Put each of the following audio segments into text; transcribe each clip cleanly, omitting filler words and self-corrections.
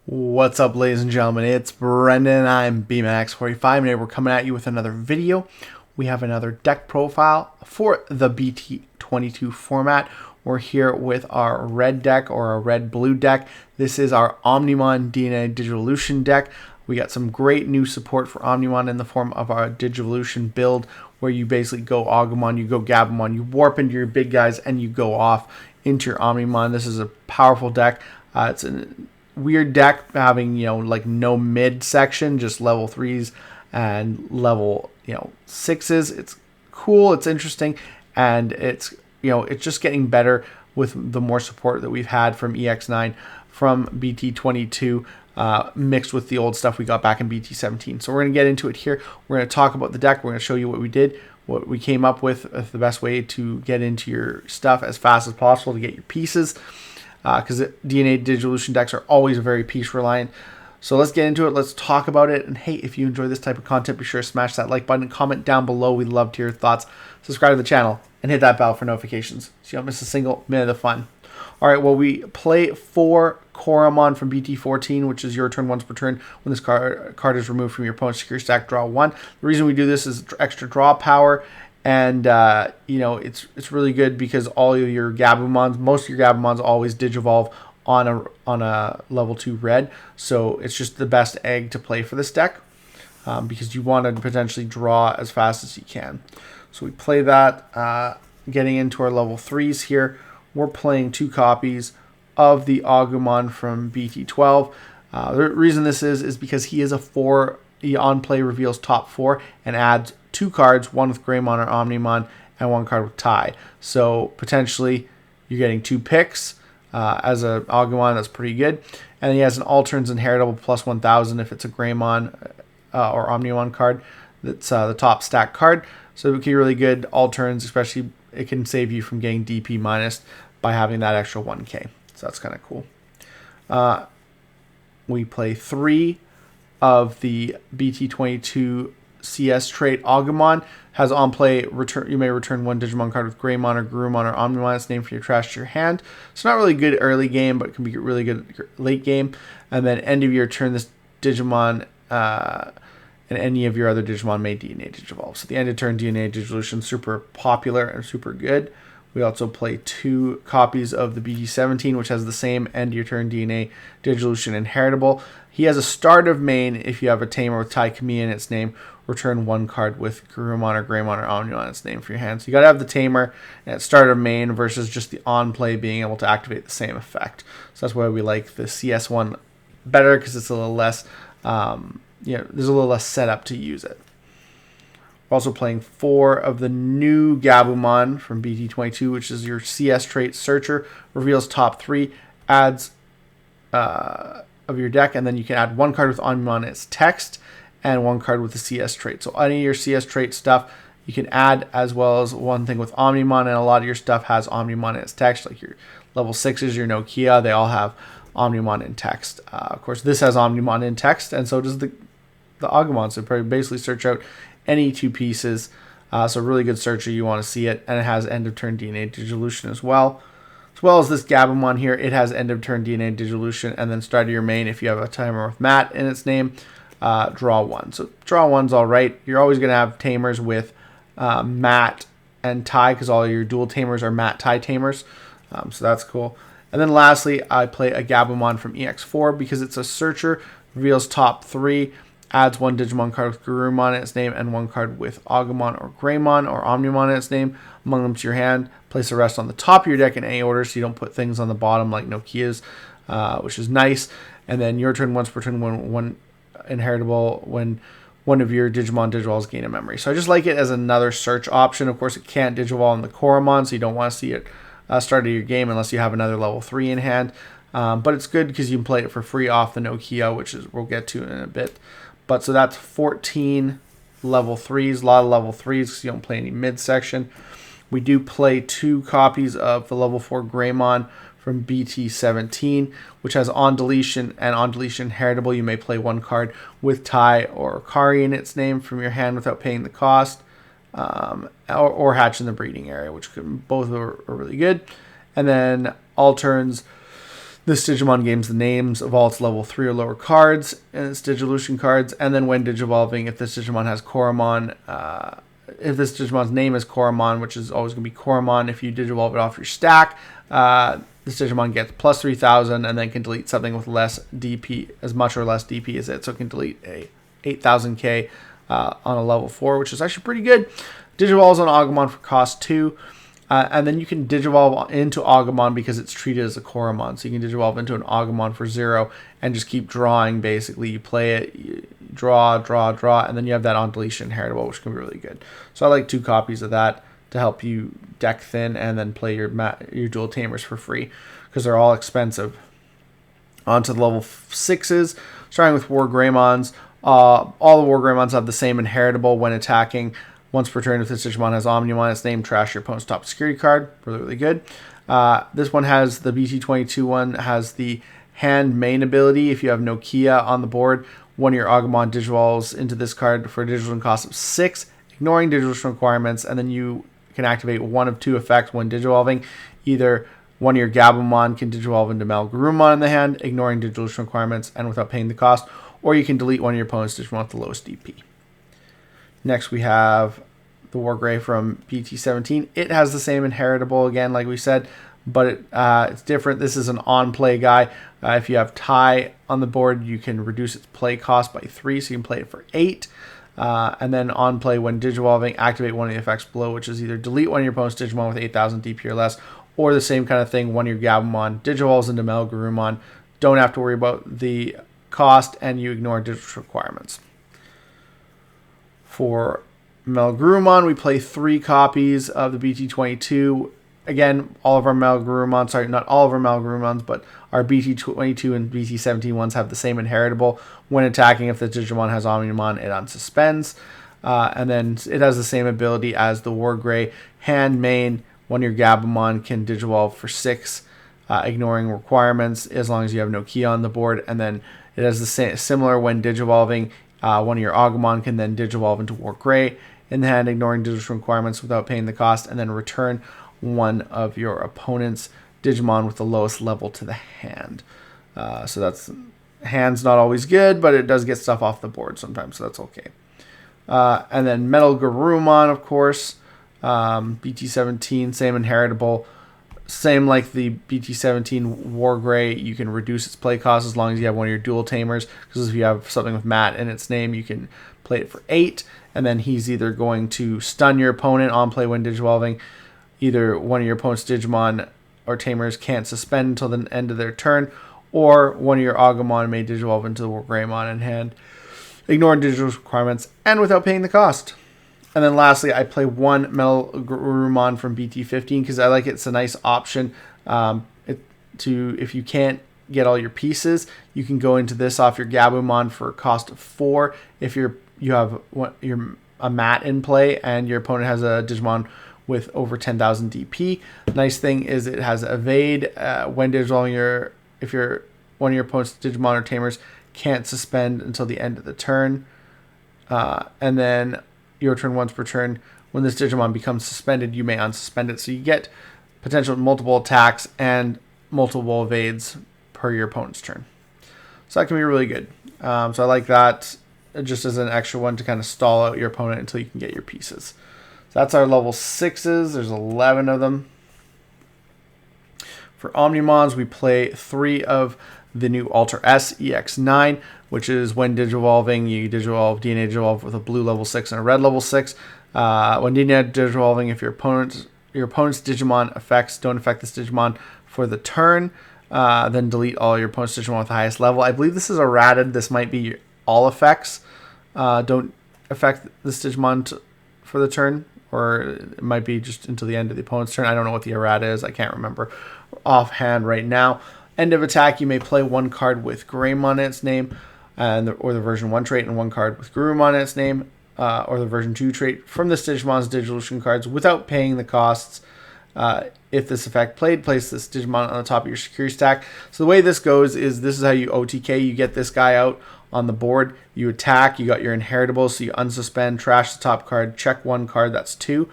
What's up, ladies and gentlemen? It's Brendan. I'm BMax45, and today we're coming at you with another video. We have another deck profile for the BT22 format. We're here with our red deck, or a red-blue deck. This is our Omnimon DNA Digivolution deck. We got some great new support for Omnimon in the form of our Digivolution build, where you basically go Agumon, you go Gabumon, you warp into your big guys, and you go off into your Omnimon. This is a powerful deck. It's a weird deck having, like no mid section, just level 3s and level, 6s. It's cool, it's interesting, and it's just getting better with the more support that we've had from EX9, from BT22, mixed with the old stuff we got back in BT17. So we're going to get into it here. We're going to talk about the deck. We're going to show you what we did, what we came up with, the best way to get into your stuff as fast as possible to get your pieces, because DNA Digivolution decks are always very piece reliant. So let's get into it. Let's talk about it. And hey, if you enjoy this type of content, be sure to smash that like button and comment down below. We'd love to hear your thoughts. Subscribe to the channel and hit that bell for notifications so you don't miss a single minute of fun. All right, well, we play 4 Coromon from BT14, which is your turn once per turn. When this card is removed from your opponent's secure stack, draw 1. The reason we do this is extra draw power. And, it's really good because all of your Gabumons, most of your Gabumons always Digivolve on a level 2 red. So it's just the best egg to play for this deck, because you want to potentially draw as fast as you can. So we play that. Getting into our level 3s here, we're playing 2 copies of the Agumon from BT12. The reason this is because he is a 4. He on play reveals top 4 and adds 2 cards, one with Greymon or Omnimon and 1 card with Tie. So potentially you're getting 2 picks as a Agumon. That's pretty good. And he has an all turns inheritable plus 1000 if it's a Greymon or Omnimon card. That's the top stack card. So it can be really good all turns, especially it can save you from getting DP minus by having that extra 1k. So that's kind of cool. We play 3 of the BT22 CS trait. Agumon has on play return. You may return 1 Digimon card with Greymon or Garurumon or Omnimon. It's named for your trash to your hand. It's not really good early game, but it can be really good late game. And then end of your turn, this Digimon and any of your other Digimon may DNA Digivolve. So the end of turn DNA Digivolution, super popular and super good. We also play 2 copies of the BT17, which has the same end of your turn DNA Digivolution inheritable. He has a start of main if you have a Tamer with Tai Kami in its name. Return 1 card with Garurumon or Greymon or Omnimon in its name for your hand. So you got to have the Tamer at start of main versus just the on play being able to activate the same effect. So that's why we like the CS1 better, because it's a little less, there's a little less setup to use it. We're also playing 4 of the new Gabumon from BT22, which is your CS trait Searcher. Reveals top 3, adds of your deck, and then you can add 1 card with Omnimon as text and 1 card with the CS trait. So any of your CS trait stuff you can add, as well as 1 thing with Omnimon, and a lot of your stuff has Omnimon as text, like your level 6s, your Nokia, they all have Omnimon in text. Of course, this has Omnimon in text, and so does the Agumon. So basically search out any 2 pieces. So really good searcher, you want to see it, and it has end of turn DNA Digivolution as well. As well as this Gabumon here, it has end of turn DNA Digivolution, and then start of your main if you have a timer with Matt in its name, draw 1. So draw 1's all right. You're always going to have Tamers with Matt and Tie, because all your dual Tamers are Matt Tie Tamers. So that's cool. And then lastly, I play a Gabumon from EX4 because it's a searcher, reveals top 3, adds 1 Digimon card with Garurumon in its name and 1 card with Agumon or Greymon or Omnimon in its name among them to your hand. Place the rest on the top of your deck in any order, so you don't put things on the bottom like Nokia's, which is nice. And then your turn once per turn, one inheritable when one of your Digimon Digivolves gain a memory. So I just like it as another search option. Of course, it can't Digivolve on the Coromon, so you don't want to see it start of your game unless you have another level 3 in hand. But it's good because you can play it for free off the Nokia, which is we'll get to in a bit. But so that's 14 level 3s, a lot of level 3s because you don't play any midsection. We do play 2 copies of the level 4 Greymon from BT17, which has on deletion and on deletion heritable. You may play 1 card with Tai or Kari in its name from your hand without paying the cost, or hatch in the breeding area, which both are really good. And then all turns, This Digimon gains the names of all its level 3 or lower cards and its Digivolution cards, and then when Digivolving, if this Digimon has Koromon, if this Digimon's name is Koromon, which is always going to be Koromon, if you Digivolve it off your stack, this Digimon gets plus 3,000 and then can delete something with less DP, as much or less DP as it, so it can delete a 8,000k on a level 4, which is actually pretty good. Digivolves on Agumon for cost 2. And then you can Digivolve into Agumon because it's treated as a Koromon. So you can Digivolve into an Agumon for 0 and just keep drawing, basically. You play it, you draw, and then you have that on deletion heritable, which can be really good. So I like 2 copies of that to help you deck thin and then play your dual Tamers for free because they're all expensive. On to the level 6s, starting with War Greymons. All the War Greymons have the same inheritable when attacking. Once per turn, if this Digimon has Omnimon, its name, trash your opponent's top security card. Really, really good. This one has the BT22 one, has the hand main ability. If you have Nokia on the board, one of your Agumon Digivolves into this card for a digital cost of 6, ignoring digital requirements, and then you can activate one of 2 effects when Digivolving. Either one of your Gabumon can Digivolve into Malgarumon in the hand, ignoring digital requirements and without paying the cost, or you can delete one of your opponent's Digimon with the lowest DP. Next, we have the Wargrey from BT17. It has the same inheritable again, like we said, but it's different. This is an on-play guy. If you have tie on the board, you can reduce its play cost by 3, so you can play it for 8. And then on play, when Digivolving, activate one of the effects below, which is either delete one of your opponent's Digimon with 8,000 DP or less, or the same kind of thing, one of your Gabumon Digivolves into Melgarumon. Don't have to worry about the cost, and you ignore digital requirements. For Melgarumon, we play 3 copies of the BT22. Again, all of our Melgarumons, sorry, not all of our Melgarumons, but our BT22 and BT17 ones have the same inheritable. When attacking, if the Digimon has Omnimon, it unsuspends. And then it has the same ability as the Wargrey. Hand main, one of your Gabumon can Digivolve for 6, ignoring requirements, as long as you have no key on the board. And then it has the same, similar when Digivolving. One of your Agumon can then Digivolve into Wargrey in the hand, ignoring digital requirements without paying the cost, and then return one of your opponent's Digimon with the lowest level to the hand. So that's hand's not always good, but it does get stuff off the board sometimes, so that's okay. And then Metal Garurumon, of course, BT17, same inheritable. Same like the BT17 Wargrey, you can reduce its play cost as long as you have one of your dual Tamers, because if you have something with Matt in its name, you can play it for 8, and then he's either going to stun your opponent on play when Digivolving. Either one of your opponent's Digimon or Tamers can't suspend until the end of their turn, or one of your Agumon may Digivolve into the Wargreymon in hand, ignoring digital requirements and without paying the cost. And then lastly, I play 1 Metal Garurumon from BT15 because I like it. It's a nice option. If you can't get all your pieces, you can go into this off your Gabumon for a cost of 4. If you have a mat in play and your opponent has a Digimon with over 10,000 DP. Nice thing is it has evade when Digivolving if one of your opponent's Digimon or Tamers can't suspend until the end of the turn. And then your turn once per turn. When this Digimon becomes suspended, you may unsuspend it. So you get potential multiple attacks and multiple evades per your opponent's turn. So that can be really good. So I like that just as an extra one to kind of stall out your opponent until you can get your pieces. So that's our level 6s. There's 11 of them. For Omnimons, we play 3 of the new Alter S EX9, which is when Digivolving, you Digivolve DNA Digivolve with a blue level 6 and a red level 6. When DNA Digivolving, if your opponent's Digimon effects don't affect this Digimon for the turn, then delete all your opponent's Digimon with the highest level. I believe this is errated. This might be all effects don't affect this Digimon for the turn, or it might be just until the end of the opponent's turn. I don't know what the errata is. I can't remember offhand right now. End of attack, you may play 1 card with Greymon in its name, or the version 1 trait, and 1 card with Garurumon in its name, or the version 2 trait from this Digimon's Digivolution cards without paying the costs. If this effect played, place this Digimon on the top of your security stack. So the way this goes is this is how you OTK. You get this guy out on the board. You attack. You got your inheritable, so you unsuspend, trash the top card, check 1 card, that's 2.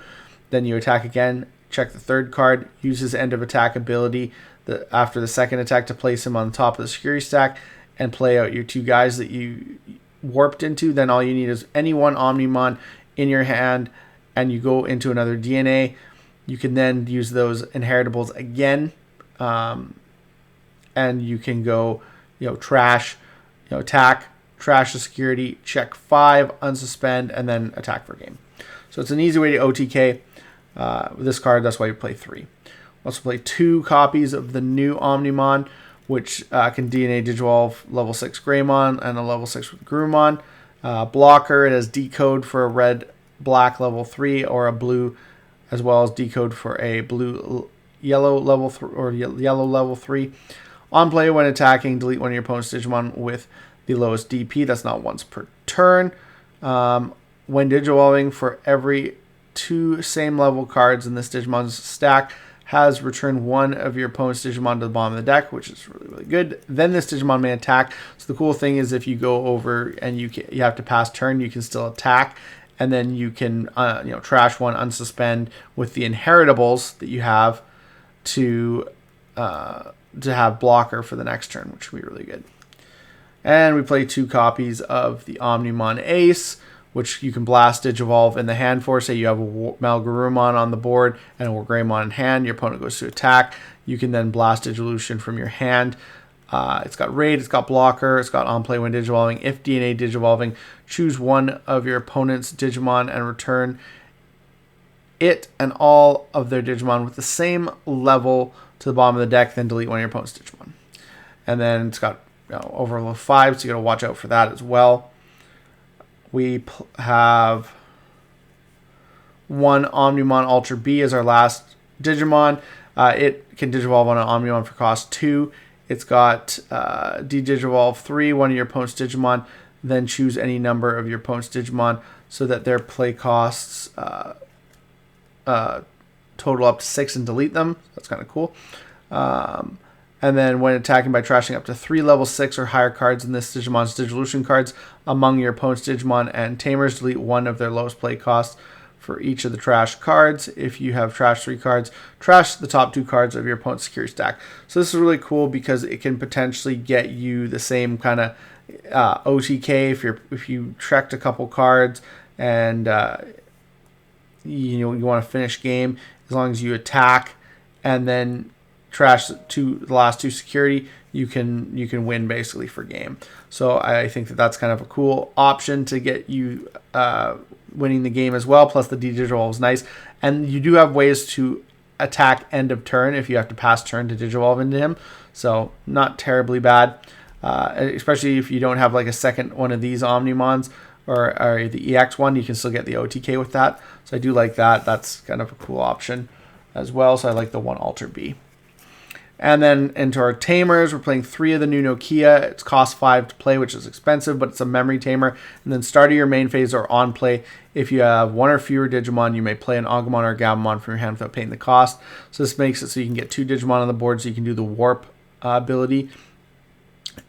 Then you attack again, check the 3rd card, use his end of attack ability. after the second attack to place him on top of the security stack and play out your 2 guys that you warped into. Then all you need is any one Omnimon in your hand, and you go into another DNA. You can then use those inheritables again, and you can go, trash, attack, trash the security, check 5, unsuspend, and then attack for game. So it's an easy way to OTK with this card. That's why you play 3. Also play 2 copies of the new Omnimon, which can DNA Digivolve level 6 Greymon and a level 6 with Groomon. Blocker, it has decode for a red-black level 3 or a blue, as well as decode for a blue-yellow level 3 or yellow level 3. On play, when attacking, delete one of your opponent's Digimon with the lowest DP. That's not once per turn. When Digivolving, for every 2 same level cards in this Digimon's stack, has returned one of your opponent's Digimon to the bottom of the deck, which is really, really good. Then this Digimon may attack. So the cool thing is if you go over and you have to pass turn, you can still attack. And then you can trash 1, unsuspend with the inheritables that you have to have blocker for the next turn, which would be really good. And we play 2 copies of the Omnimon Ace, which you can blast Digivolve in the hand for. Say you have a Malgarumon on the board and a Greymon in hand. Your opponent goes to attack. You can then blast Digivolution from your hand. It's got Raid, it's got Blocker, it's got On Play when Digivolving. If DNA Digivolving, choose one of your opponent's Digimon and return it and all of their Digimon with the same level to the bottom of the deck, then delete one of your opponent's Digimon. And then it's got overload 5, so you got to watch out for that as well. We have 1 Omnimon Ultra B as our last Digimon. It can Digivolve on an Omnimon for cost 2. It's got D-Digivolve 3, one of your opponent's Digimon. Then choose any number of your opponent's Digimon so that their play costs total up to 6 and delete them. That's kind of cool. And then when attacking by trashing up to 3 level 6 or higher cards in this Digimon's Digivolution cards among your opponent's Digimon and Tamers, delete one of their lowest play costs for each of the trash cards. If you have trash 3 cards, trash the top 2 cards of your opponent's security stack. So this is really cool because it can potentially get you the same kind of OTK if you trekked a couple cards and you want to finish game. As long as you attack and then trash the last 2 security, you can win basically for game. So I think that's kind of a cool option to get you winning the game as well. Plus the D-Digivolve is nice, and you do have ways to attack end of turn if you have to pass turn to Digivolve into him. So not terribly bad, especially if you don't have like a second one of these Omnimons or the EX one. You can still get the OTK with that. So I do like that. That's kind of a cool option as well. So I like the 1 Ultra B. And then into our Tamers, we're playing 3 of the new Nokia. It's cost 5 to play, which is expensive, but it's a memory tamer. And then start of your main phase or on play, if you have 1 or fewer Digimon, you may play an Agumon or a Gabumon from your hand without paying the cost. So this makes it so you can get 2 Digimon on the board, so you can do the warp ability.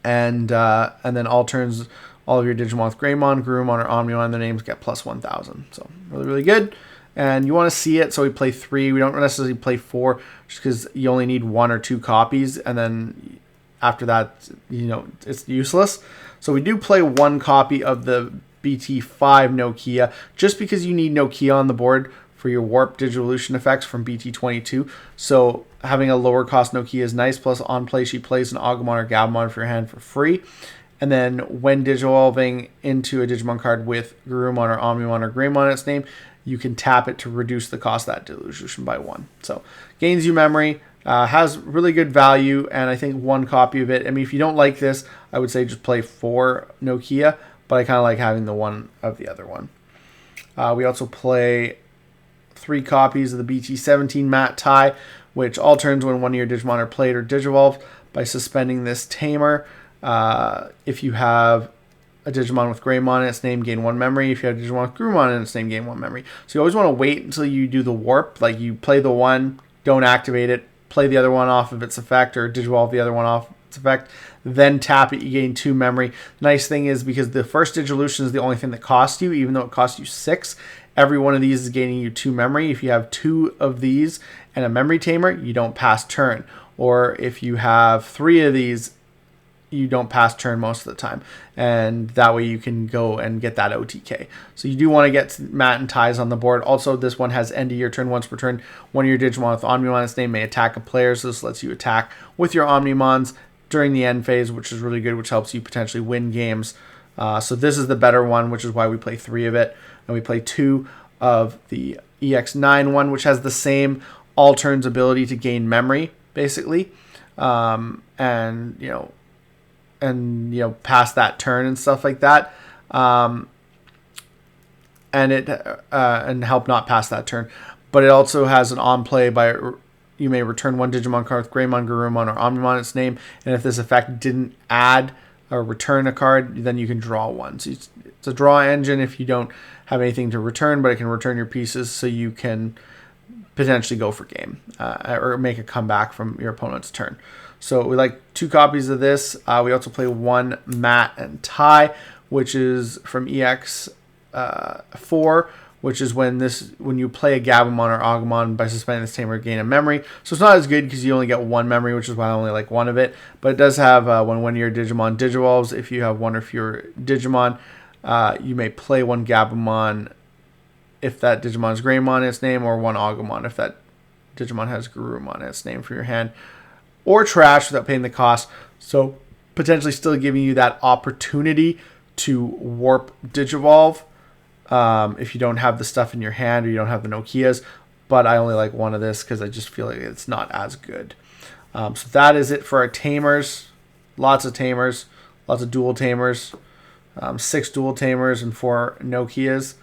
And then all turns, all of your Digimon with Greymon, Groomon, or Omnimon, their names get plus 1,000. So really, really good. And you want to see it, so we play 3. We don't necessarily play 4, just because you only need 1 or 2 copies, and then after that, it's useless. So we do play 1 copy of the BT5 Nokia, just because you need Nokia on the board for your Warp Digivolution effects from BT22. So having a lower cost Nokia is nice. Plus on play, she plays an Agumon or Gabumon for your hand for free. And then when Digivolving into a Digimon card with Garurumon or Omnimon or Greymon in its name, you can tap it to reduce the cost of that Digivolution by 1. So gains you memory, has really good value, and I think 1 copy of it. I mean, if you don't like this, I would say just play 4 Nokia, but I kind of like having the 1 of the other one. We also play 3 copies of the BT17 Mat Tai, which all turns when 1 of your Digimon are played or Digivolved by suspending this Tamer. If you have a Digimon with Greymon in its name, gain 1 memory. If you have a Digimon with Groomon in its name, gain 1 memory. So you always want to wait until you do the warp. Like you play the 1, don't activate it, play the other one off of its effect, or Digivolve the other one off its effect, then tap it, you gain 2 memory. Nice thing is, because the first Digivolution is the only thing that costs you, even though it costs you 6, every one of these is gaining you 2 memory. If you have 2 of these and a memory tamer, you don't pass turn. or if you have 3 of these, you don't pass turn most of the time, and that way you can go and get that OTK. So you do want to get Mat and Ties on the board. Also, this one has end of your turn. Once per turn, one of your Digimon with Omnimon its name may attack a player, so this lets you attack with your Omnimons during the end phase, which is really good, which helps you potentially win games. So this is the better one, which is why we play 3 of it, and we play 2 of the EX9 one, which has the same all turns ability to gain memory, basically, and past that turn and stuff like that, and help not pass that turn. But it also has an on play by you may return 1 Digimon card with Greymon, Garurumon, or Omnimon its name, and if this effect didn't add or return a card, then you can draw 1. So it's a draw engine if you don't have anything to return, but it can return your pieces, so you can potentially go for game or make a comeback from your opponent's turn. So we like 2 copies of this. We also play 1 Mat and Tie, which is from EX4, which is when you play a Gabumon or Agumon by suspending this tamer, gain a memory. So it's not as good because you only get 1 memory, which is why I only like 1 of it. But it does have when one of your Digimon Digivolves, if you have 1 or fewer Digimon, you may play 1 Gabumon if that Digimon has Greymon in its name, or 1 Agumon if that Digimon has Garurumon in its name for your hand, or trash without paying the cost. So potentially still giving you that opportunity to warp Digivolve if you don't have the stuff in your hand or you don't have the Nokias. But I only like 1 of this because I just feel like it's not as good. So that is it for our Tamers. Lots of Tamers, lots of dual Tamers, 6 dual Tamers and 4 Nokias.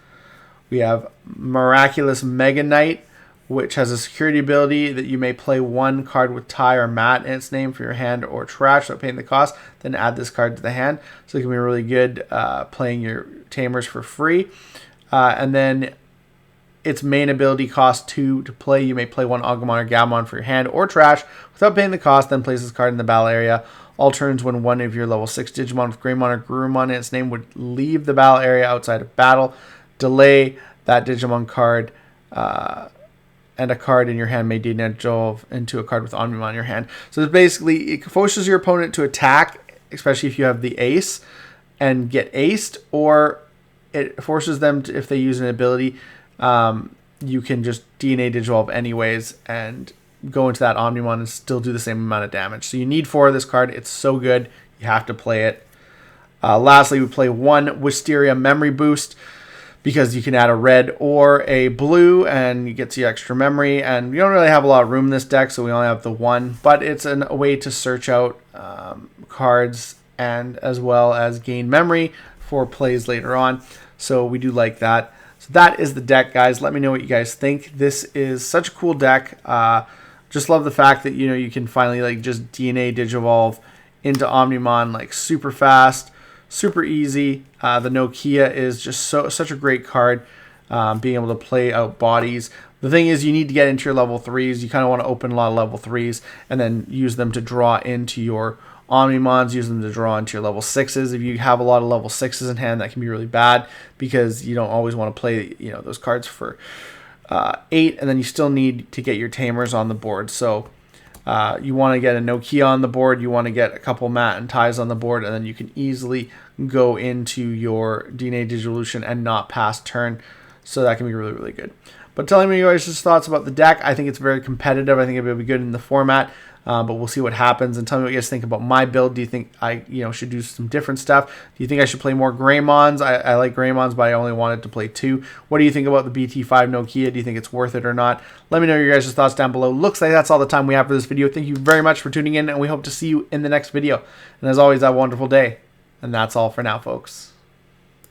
We have Miraculous Mega Knight, which has a security ability that you may play 1 card with Tie or Mat in its name for your hand or trash without paying the cost, then add this card to the hand. So it can be really good playing your Tamers for free. And then its main ability costs 2 to play. You may play 1 Agumon or Gabumon for your hand or trash without paying the cost, then place this card in the battle area. All turns when one of your level 6 Digimon with Greymon or Garurumon in its name would leave the battle area outside of battle. Delay that Digimon card, and a card in your hand may DNA Digivolve into a card with Omnimon in your hand. So it's basically, it forces your opponent to attack, especially if you have the ace, and get aced, or it forces them to, if they use an ability, you can just DNA Digivolve anyways and go into that Omnimon and still do the same amount of damage. So you need 4 of this card. It's so good. You have to play it. Lastly, we play 1 Wisteria Memory Boost, because you can add a red or a blue and it gets you extra memory. And we don't really have a lot of room in this deck, so we only have the 1. But it's a way to search out cards and as well as gain memory for plays later on. So we do like that. So that is the deck, guys. Let me know what you guys think. This is such a cool deck. Just love the fact that you can finally just DNA Digivolve into Omnimon super fast. Super easy. The Nokia is just such a great card, being able to play out bodies. The thing is, you need to get into your level 3s. You kind of want to open a lot of level 3s and then use them to draw into your Omnimons, use them to draw into your level 6s. If you have a lot of level 6s in hand, that can be really bad because you don't always want to play those cards for 8, and then you still need to get your Tamers on the board. So you want to get a Nokia on the board, you want to get a couple Mat and Ties on the board, and then you can easily go into your DNA Digivolution and not pass turn. So that can be really, really good. But telling me your guys' thoughts about the deck. I think it's very competitive. I think it'll be good in the format. But we'll see what happens. And tell me what you guys think about my build. Do you think I should do some different stuff? Do you think I should play more Greymons? I like Greymons, but I only wanted to play 2. What do you think about the BT5 Nokia? Do you think it's worth it or not? Let me know your guys' thoughts down below. Looks like that's all the time we have for this video. Thank you very much for tuning in, and we hope to see you in the next video. And as always, have a wonderful day. And that's all for now, folks.